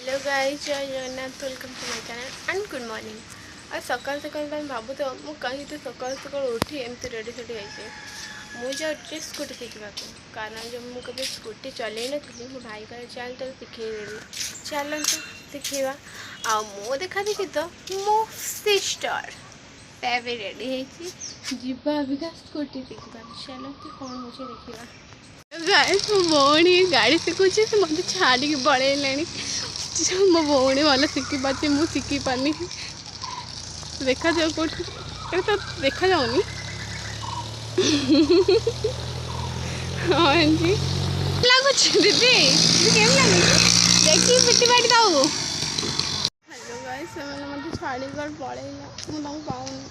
Hello guys, जय Jagannath. Welcome to my channel and good morning. आज सकाल सकाल तुम भावुथ मु कहीं तो सकाल सकाल उठी एमती रेडी सेडी होती मुझे स्कूटी शिखा कारण जब मुझे स्कूटी चल नी मो भाई कहे चल तो शिखेदेवी चलते शिखेवा आ मो देखा देखी तो मो सिस्टर भी रेडी होगा अबिका स्कूटी शिखा चलते कौन हो देखा। गाइस मो भौणी गाड़ी शिखुची से मत छाड़ी पड़े मो भौणी भल शिखी पार्टी मु शिखी पानी देखा जाओ कौटी तो देखा जाऊनी। हाँ जी लगुच दीदी केम लगुच देखी पिटी पाटी दाऊ। हेलो गाइस मैंने मत छाड़ी पड़ेगा मुझे पाऊनी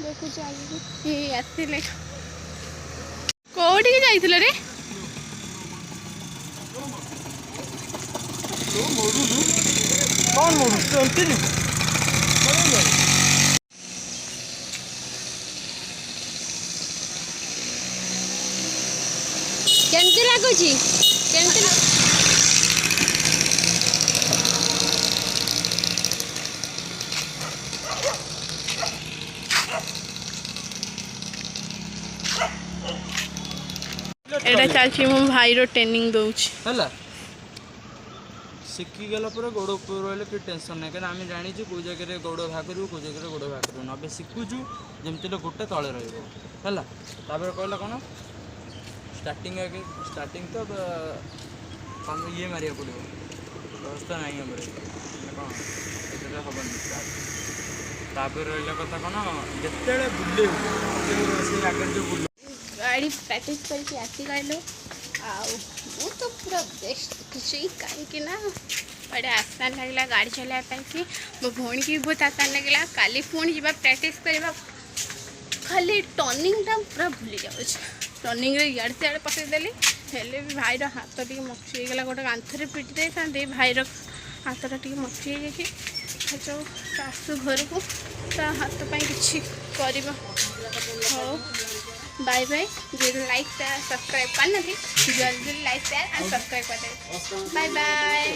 देखुच आगे ये आसले कौटी जाइए रे कौन मोड़ू केमती लगुच केमती एटा चलछि मो भाई रो ट्रेनिंग दउछि हला शिखी गला पर गोड़ ऊपर रहले कि टेंशन नहीं कहीं आम जानी कौ जगह गोड़ भागरू कौ जगह गोड़ भागरू नबे शिखुचु जमती गोटे तले रहा कहला कौन स्टार्टिंग आगे स्टार्टिंग तो ये मारिया पड़ो व्यवस्था नहीं कौन हेनी तापर रहा कथा कौन जिते बुले आगे जो बुल गाड़ी प्रैक्टिस करके आसी गलो आउ तो पूरा बेस्ट किसी कहीं ना बड़े आसान लगला गाड़ी चलाइए मो भौणी की बहुत आसान लगला काली पुणी जा प्रैक्टिस करवा खाली टर्निंगटा पूरा भूली जाऊँ टर्निंग इे सियाड़े पकईदेली हेले भी भाईर हाथ टे मक्सीगला गोटे कांथरे पिटी दे था भाईर हाथटा टे मक्सी जाओ आसु घर को ता हाथ पाई किसी कर हो बाय बाय। जो लाइक सब्सक्राइब करना जल्दी लाइक शेयर एंड सब्सक्राइब कर दे। Bye bye.